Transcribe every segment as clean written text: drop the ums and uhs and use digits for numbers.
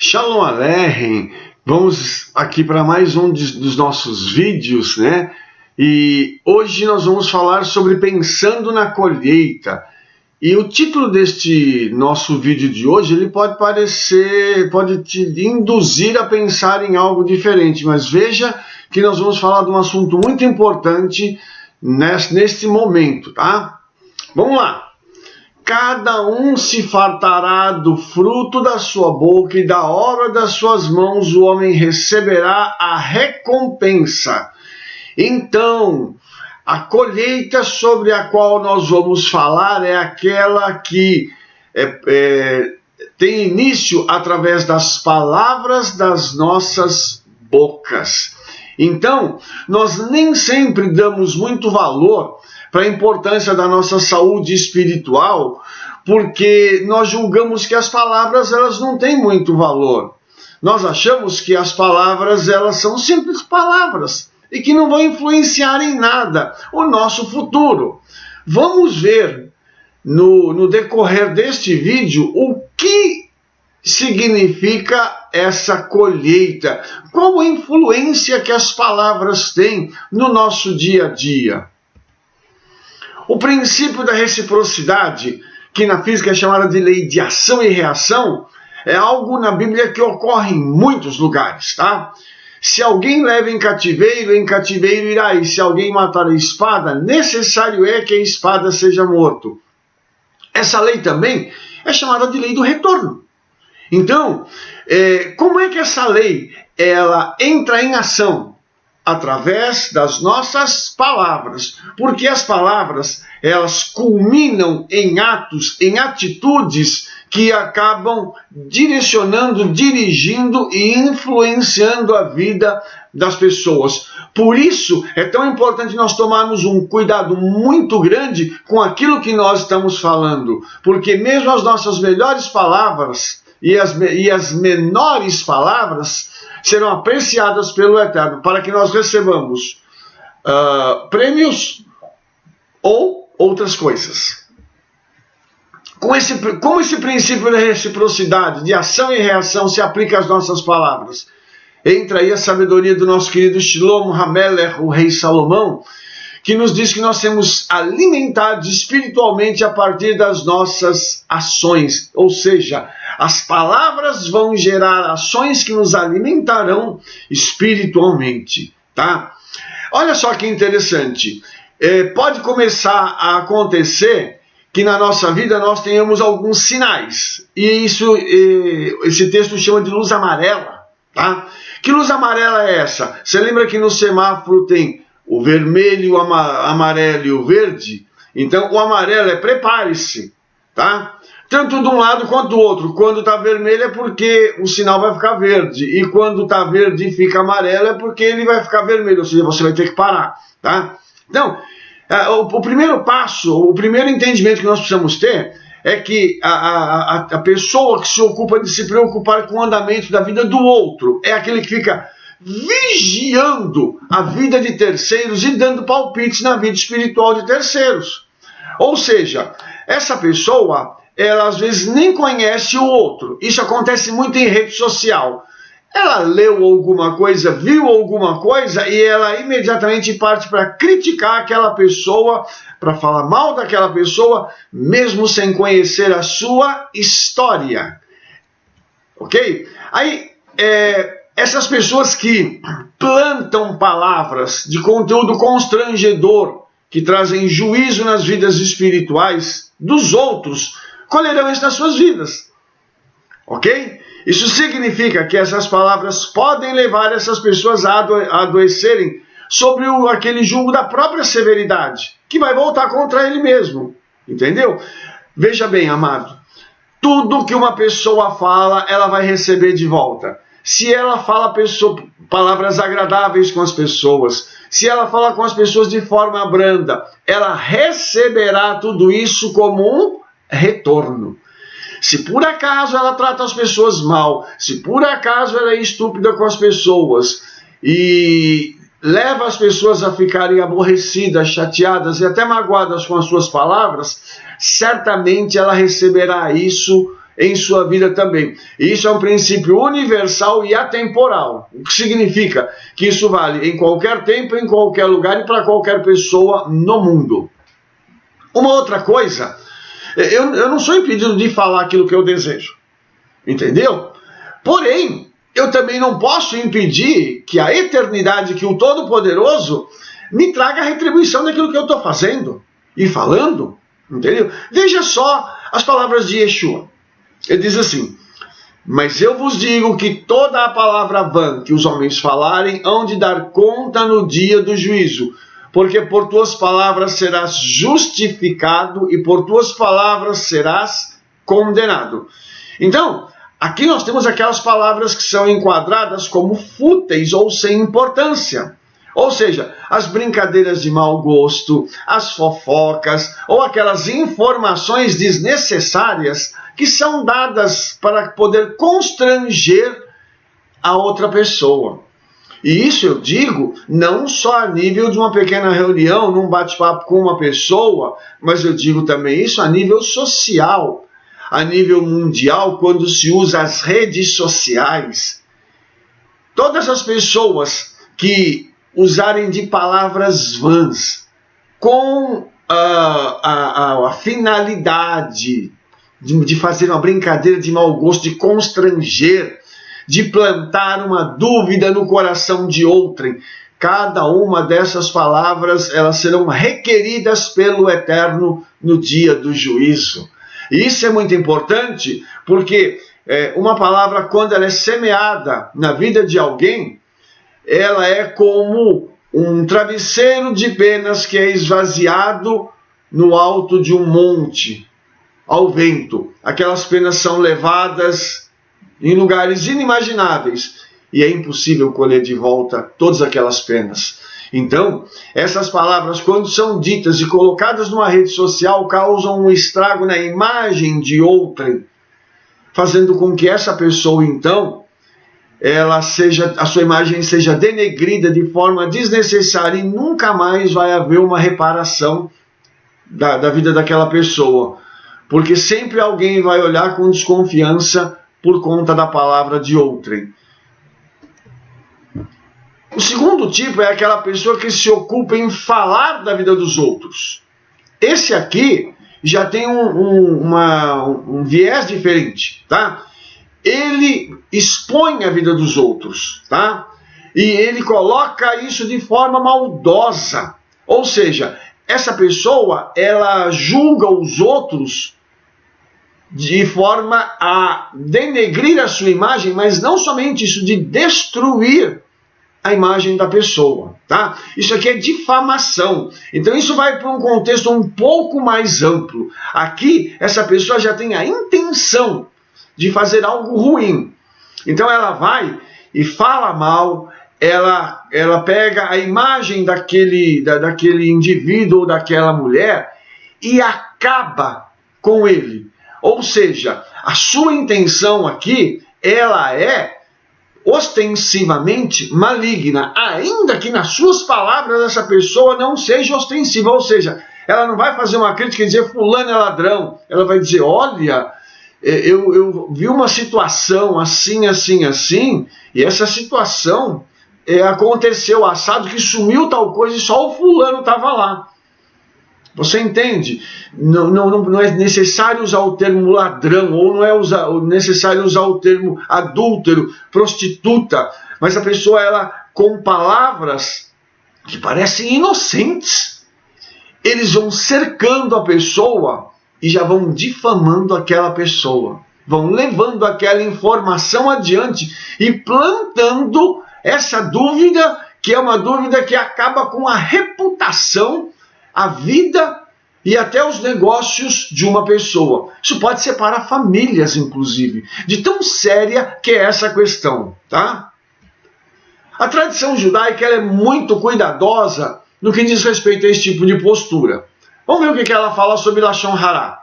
Shalom Aleichem, vamos aqui para mais um dos nossos vídeos, né? E hoje nós vamos falar sobre pensando na colheita. E o título deste nosso vídeo de hoje, ele pode te induzir a pensar em algo diferente, mas veja que nós vamos falar de um assunto muito importante neste momento, tá? Vamos lá. Cada um se fartará do fruto da sua boca e da obra das suas mãos o homem receberá a recompensa. Então, a colheita sobre a qual nós vamos falar é aquela que tem início através das palavras das nossas bocas. Então, nós nem sempre damos muito valor para a importância da nossa saúde espiritual, porque nós julgamos que as palavras elas não têm muito valor. Nós achamos que as palavras elas são simples palavras e que não vão influenciar em nada o nosso futuro. Vamos ver no decorrer deste vídeo o que significa essa colheita, qual a influência que as palavras têm no nosso dia a dia. O princípio da reciprocidade, que na física é chamada de lei de ação e reação, é algo na Bíblia que ocorre em muitos lugares, tá? Se alguém leva em cativeiro irá, e se alguém matar a espada, necessário é que a espada seja morto. Essa lei também é chamada de lei do retorno. Então, como é que essa lei ela entra em ação? Através das nossas palavras, porque as palavras elas culminam em atos, em atitudes que acabam direcionando, dirigindo e influenciando a vida das pessoas. Por isso é tão importante nós tomarmos um cuidado muito grande com aquilo que nós estamos falando, porque mesmo as nossas melhores palavras e as menores palavras serão apreciadas pelo Eterno, para que nós recebamos prêmios ou outras coisas. Como esse princípio da reciprocidade, de ação e reação, se aplica às nossas palavras? Entra aí a sabedoria do nosso querido Shlomo HaMelech, o rei Salomão, que nos diz que nós temos alimentados espiritualmente a partir das nossas ações, ou seja, as palavras vão gerar ações que nos alimentarão espiritualmente, tá? Olha só que interessante, pode começar a acontecer que na nossa vida nós tenhamos alguns sinais, e esse texto chama de luz amarela, tá? Que luz amarela é essa? Você lembra que no semáforo tem o vermelho, o amarelo e o verde? Então o amarelo é prepare-se, tá? Tanto de um lado quanto do outro. Quando está vermelho é porque o sinal vai ficar verde. E quando está verde e fica amarelo é porque ele vai ficar vermelho. Ou seja, você vai ter que parar, tá? Então, o primeiro passo, o primeiro entendimento que nós precisamos ter é que a pessoa que se ocupa de se preocupar com o andamento da vida do outro é aquele que fica vigiando a vida de terceiros e dando palpites na vida espiritual de terceiros. Ou seja, essa pessoa ela às vezes nem conhece o outro. Isso acontece muito em rede social. Ela leu alguma coisa, viu alguma coisa e ela imediatamente parte para criticar aquela pessoa, para falar mal daquela pessoa, mesmo sem conhecer a sua história. Ok? Aí, essas pessoas que plantam palavras de conteúdo constrangedor, que trazem juízo nas vidas espirituais dos outros, colherão isso nas suas vidas, ok? Isso significa que essas palavras podem levar essas pessoas a adoecerem sobre aquele julgo da própria severidade, que vai voltar contra ele mesmo, entendeu? Veja bem, amado, tudo que uma pessoa fala, ela vai receber de volta. Se ela fala palavras agradáveis com as pessoas, se ela fala com as pessoas de forma branda, ela receberá tudo isso como um retorno. Se por acaso ela trata as pessoas mal, se por acaso ela é estúpida com as pessoas e leva as pessoas a ficarem aborrecidas, chateadas e até magoadas com as suas palavras, certamente ela receberá isso em sua vida também. E isso é um princípio universal e atemporal. O que significa que isso vale em qualquer tempo, em qualquer lugar e para qualquer pessoa no mundo. Uma outra coisa, eu não sou impedido de falar aquilo que eu desejo, entendeu? Porém, eu também não posso impedir que a eternidade, que o Todo-Poderoso me traga a retribuição daquilo que eu estou fazendo e falando, entendeu? Veja só as palavras de Yeshua. Ele diz assim: mas eu vos digo que toda a palavra vã que os homens falarem hão de dar conta no dia do juízo, porque por tuas palavras serás justificado e por tuas palavras serás condenado. Então, aqui nós temos aquelas palavras que são enquadradas como fúteis ou sem importância. Ou seja, as brincadeiras de mau gosto, as fofocas ou aquelas informações desnecessárias que são dadas para poder constranger a outra pessoa. E isso eu digo não só a nível de uma pequena reunião, num bate-papo com uma pessoa, mas eu digo também isso a nível social, a nível mundial, quando se usa as redes sociais. Todas as pessoas que usarem de palavras vãs com a finalidade de fazer uma brincadeira de mau gosto, de constranger, de plantar uma dúvida no coração de outrem, cada uma dessas palavras elas serão requeridas pelo Eterno no dia do juízo. E isso é muito importante porque uma palavra, quando ela é semeada na vida de alguém, ela é como um travesseiro de penas que é esvaziado no alto de um monte, ao vento. Aquelas penas são levadas em lugares inimagináveis e é impossível colher de volta todas aquelas penas. Então, essas palavras, quando são ditas e colocadas numa rede social, causam um estrago na imagem de outrem, fazendo com que essa pessoa, então, a sua imagem seja denegrida de forma desnecessária e nunca mais vai haver uma reparação da vida daquela pessoa. Porque sempre alguém vai olhar com desconfiança por conta da palavra de outrem. O segundo tipo é aquela pessoa que se ocupa em falar da vida dos outros. Esse aqui já tem um viés diferente, tá? Ele expõe a vida dos outros, tá? E ele coloca isso de forma maldosa. Ou seja, essa pessoa, ela julga os outros de forma a denegrir a sua imagem, mas não somente isso, de destruir a imagem da pessoa, tá? Isso aqui é difamação. Então isso vai para um contexto um pouco mais amplo. Aqui, essa pessoa já tem a intenção de fazer algo ruim. Então ela vai e fala mal, ela pega a imagem daquele indivíduo ou daquela mulher e acaba com ele. Ou seja, a sua intenção aqui, ela é ostensivamente maligna, ainda que nas suas palavras essa pessoa não seja ostensiva. Ou seja, ela não vai fazer uma crítica e dizer fulano é ladrão. Ela vai dizer, olha, eu vi uma situação assim, assim, assim, e essa situação aconteceu assado, que sumiu tal coisa e só o fulano estava lá. Você entende? Não é necessário usar o termo ladrão, ou não é necessário usar o termo adúltero, prostituta, mas a pessoa, ela, com palavras que parecem inocentes, eles vão cercando a pessoa e já vão difamando aquela pessoa, vão levando aquela informação adiante e plantando essa dúvida, que é uma dúvida que acaba com a reputação, a vida e até os negócios de uma pessoa. Isso pode separar famílias, inclusive, de tão séria que é essa questão, tá? A tradição judaica, ela é muito cuidadosa no que diz respeito a esse tipo de postura. Vamos ver o que ela fala sobre Lashon Hará.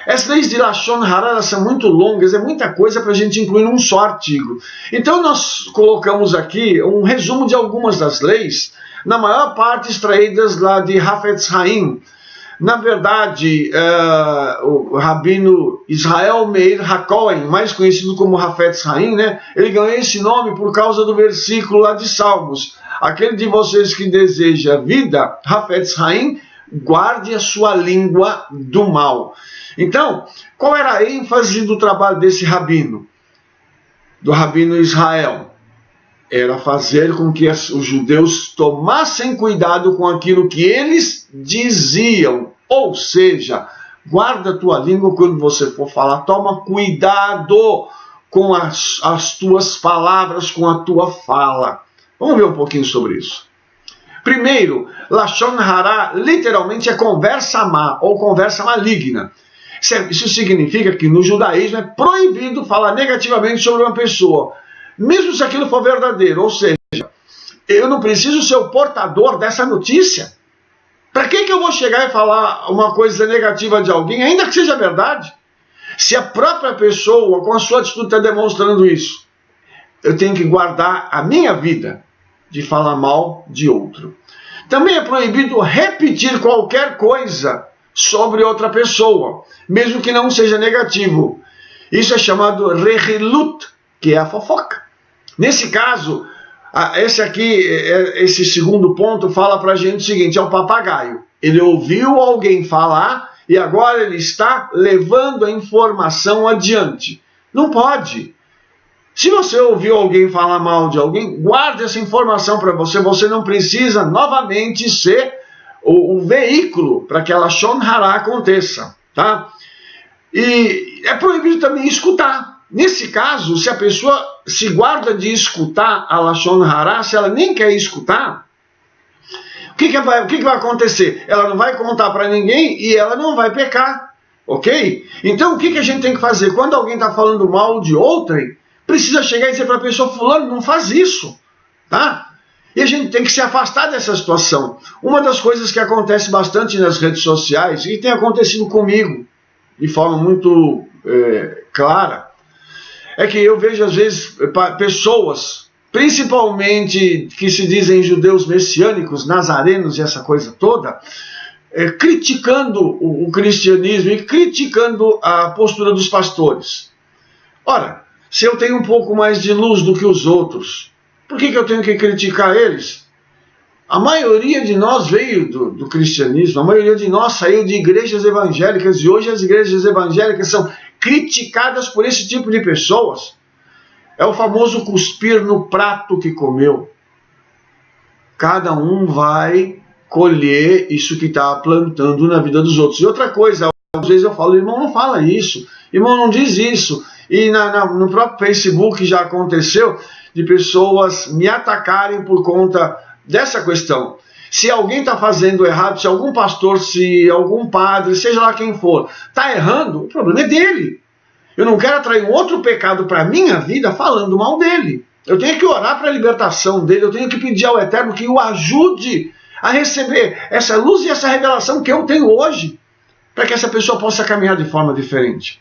As leis de Lashon Hará são muito longas, é muita coisa para a gente incluir num só artigo. Então nós colocamos aqui um resumo de algumas das leis, na maior parte extraídas lá de Hafetz Haim, Na verdade, o rabino Israel Meir HaKohen, mais conhecido como Hafetz Haim, né? Ele ganhou esse nome por causa do versículo lá de Salmos. Aquele de vocês que deseja vida, Hafetz Haim, guarde a sua língua do mal. Então, qual era a ênfase do trabalho desse rabino? Do rabino Israel? Era fazer com que os judeus tomassem cuidado com aquilo que eles diziam. Ou seja, guarda a tua língua quando você for falar. Toma cuidado com as tuas palavras, com a tua fala. Vamos ver um pouquinho sobre isso. Primeiro, Lashon Hara literalmente é conversa má ou conversa maligna. Isso significa que no judaísmo é proibido falar negativamente sobre uma pessoa, mesmo se aquilo for verdadeiro. Ou seja, eu não preciso ser o portador dessa notícia. Para que eu vou chegar e falar uma coisa negativa de alguém, ainda que seja verdade? Se a própria pessoa, com a sua atitude, está demonstrando isso, eu tenho que guardar a minha vida de falar mal de outro. Também é proibido repetir qualquer coisa sobre outra pessoa, mesmo que não seja negativo. Isso é chamado rehilut, que é a fofoca. Nesse caso, esse segundo ponto fala para a gente o seguinte: é o papagaio. Ele ouviu alguém falar e agora ele está levando a informação adiante. Não pode. Se você ouviu alguém falar mal de alguém, guarde essa informação para você. Você não precisa novamente ser o veículo para que a Lashon Hara aconteça, tá? E é proibido também escutar. Nesse caso, se a pessoa se guarda de escutar a Lashon Hara, se ela nem quer escutar, o que vai acontecer? Ela não vai contar para ninguém e ela não vai pecar, ok? Então o que a gente tem que fazer? Quando alguém está falando mal de outrem, precisa chegar e dizer para a pessoa: fulano, não faz isso, tá? E a gente tem que se afastar dessa situação. Uma das coisas que acontece bastante nas redes sociais, e tem acontecido comigo de forma muito clara, é que eu vejo às vezes pessoas, principalmente que se dizem judeus messiânicos, nazarenos e essa coisa toda, criticando o cristianismo e criticando a postura dos pastores. Ora, se eu tenho um pouco mais de luz do que os outros, por que eu tenho que criticar eles? A maioria de nós veio do cristianismo, a maioria de nós saiu de igrejas evangélicas e hoje as igrejas evangélicas são criticadas por esse tipo de pessoas. É o famoso cuspir no prato que comeu. Cada um vai colher isso que está plantando na vida dos outros. E outra coisa, às vezes eu falo: irmão, não fala isso, irmão, não diz isso. E no próprio Facebook já aconteceu de pessoas me atacarem por conta dessa questão. Se alguém está fazendo errado, se algum pastor, se algum padre, seja lá quem for, está errando, o problema é dele. Eu não quero atrair um outro pecado para a minha vida falando mal dele. Eu tenho que orar para a libertação dele, eu tenho que pedir ao Eterno que o ajude a receber essa luz e essa revelação que eu tenho hoje, para que essa pessoa possa caminhar de forma diferente.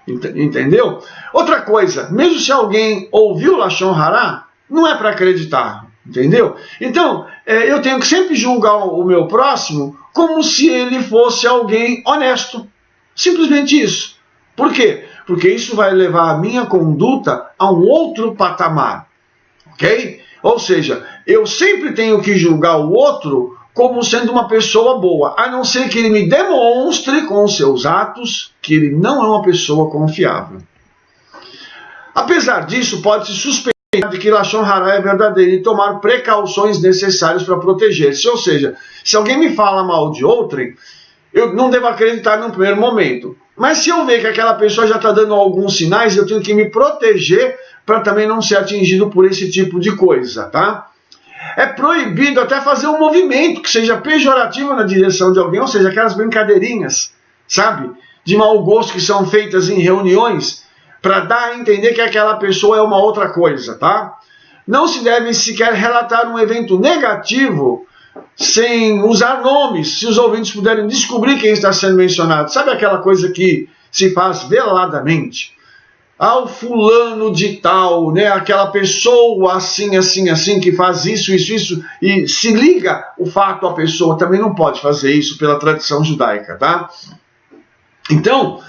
Entendeu? Outra coisa, mesmo se alguém ouviu Lashon Hara, não é para acreditar, entendeu? Então, eu tenho que sempre julgar o meu próximo como se ele fosse alguém honesto. Simplesmente isso. Por quê? Porque isso vai levar a minha conduta a um outro patamar, ok? Ou seja, eu sempre tenho que julgar o outro como sendo uma pessoa boa, a não ser que ele me demonstre com os seus atos que ele não é uma pessoa confiável. Apesar disso, pode-se suspeitar de que Lashon Hara é verdadeiro e tomar precauções necessárias para proteger-se. Ou seja, se alguém me fala mal de outrem, eu não devo acreditar no primeiro momento. Mas se eu ver que aquela pessoa já está dando alguns sinais, eu tenho que me proteger para também não ser atingido por esse tipo de coisa, tá? É proibido até fazer um movimento que seja pejorativo na direção de alguém, ou seja, aquelas brincadeirinhas, sabe, de mau gosto que são feitas em reuniões para dar a entender que aquela pessoa é uma outra coisa, tá? Não se deve sequer relatar um evento negativo sem usar nomes, se os ouvintes puderem descobrir quem está sendo mencionado. Sabe aquela coisa que se faz veladamente? ao fulano de tal, né, aquela pessoa assim, assim, assim, que faz isso, isso, isso, e se liga o fato à pessoa, também não pode fazer isso pela tradição judaica, tá? Então,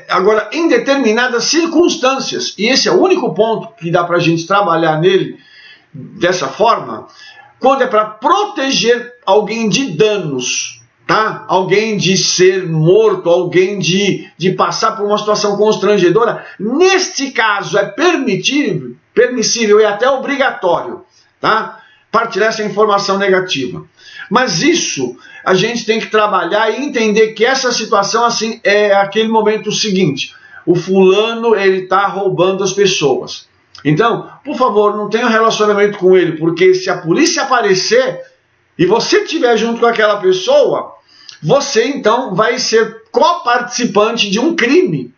agora, em determinadas circunstâncias, e esse é o único ponto que dá para a gente trabalhar nele dessa forma, quando é para proteger alguém de danos, tá? Alguém de ser morto, alguém de passar por uma situação constrangedora, neste caso é permissível e até obrigatório, tá? Partilhar essa informação negativa. Mas isso a gente tem que trabalhar e entender que essa situação assim é aquele momento seguinte: o fulano ele está roubando as pessoas. Então, por favor, não tenha um relacionamento com ele, porque se a polícia aparecer e você estiver junto com aquela pessoa, você então vai ser coparticipante de um crime.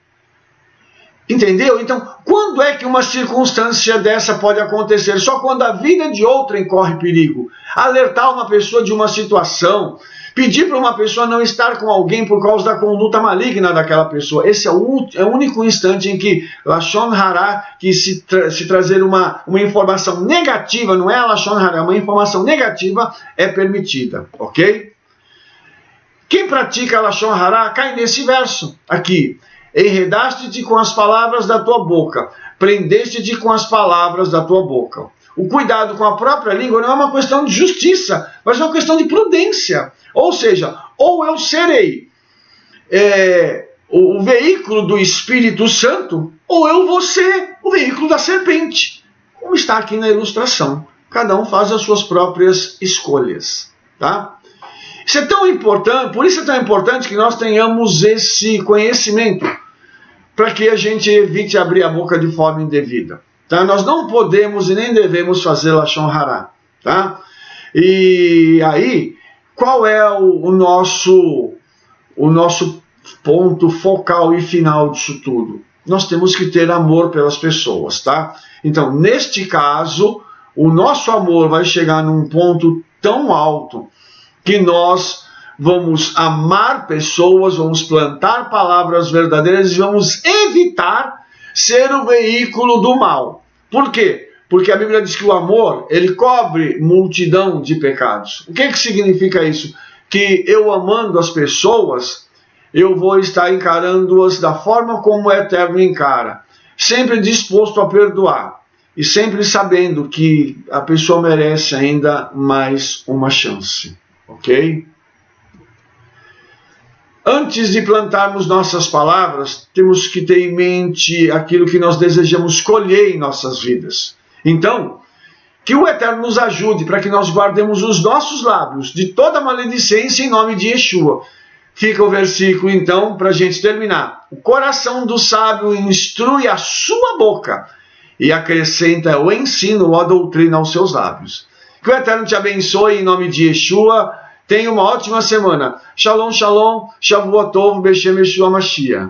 Entendeu? Então, quando é que uma circunstância dessa pode acontecer? Só quando a vida de outrem corre perigo. Alertar uma pessoa de uma situação, pedir para uma pessoa não estar com alguém por causa da conduta maligna daquela pessoa. Esse é o único instante em que Lashon Hara, que se trazer uma informação negativa, não é a Lashon Hara, uma informação negativa é permitida, ok? Quem pratica Lashon Hara cai nesse verso aqui. Enredaste-te com as palavras da tua boca, prendeste-te com as palavras da tua boca. O cuidado com a própria língua não é uma questão de justiça, mas é uma questão de prudência. Ou seja, ou eu serei o veículo do Espírito Santo, ou eu vou ser o veículo da serpente. Como está aqui na ilustração. Cada um faz as suas próprias escolhas. Tá? Isso é tão importante, por isso é tão importante que nós tenhamos esse conhecimento, para que a gente evite abrir a boca de forma indevida. Tá? Nós não podemos e nem devemos fazer Lashon Hara. Tá? E aí, qual é o nosso ponto focal e final disso tudo? Nós temos que ter amor pelas pessoas. Tá? Então, neste caso, o nosso amor vai chegar num ponto tão alto que nós vamos amar pessoas, vamos plantar palavras verdadeiras e vamos evitar ser o veículo do mal. Por quê? Porque a Bíblia diz que o amor, ele cobre multidão de pecados. O que significa isso? Que eu amando as pessoas, eu vou estar encarando-as da forma como o Eterno encara. Sempre disposto a perdoar. E sempre sabendo que a pessoa merece ainda mais uma chance. Ok? Antes de plantarmos nossas palavras, temos que ter em mente aquilo que nós desejamos colher em nossas vidas. Então, que o Eterno nos ajude para que nós guardemos os nossos lábios de toda maledicência em nome de Yeshua. Fica o versículo, então, para a gente terminar. O coração do sábio instrui a sua boca e acrescenta o ensino ou a doutrina aos seus lábios. Que o Eterno te abençoe em nome de Yeshua. Tenha uma ótima semana. Shalom, shalom. Shavuot Tov, Beshem Yeshua Mashiach.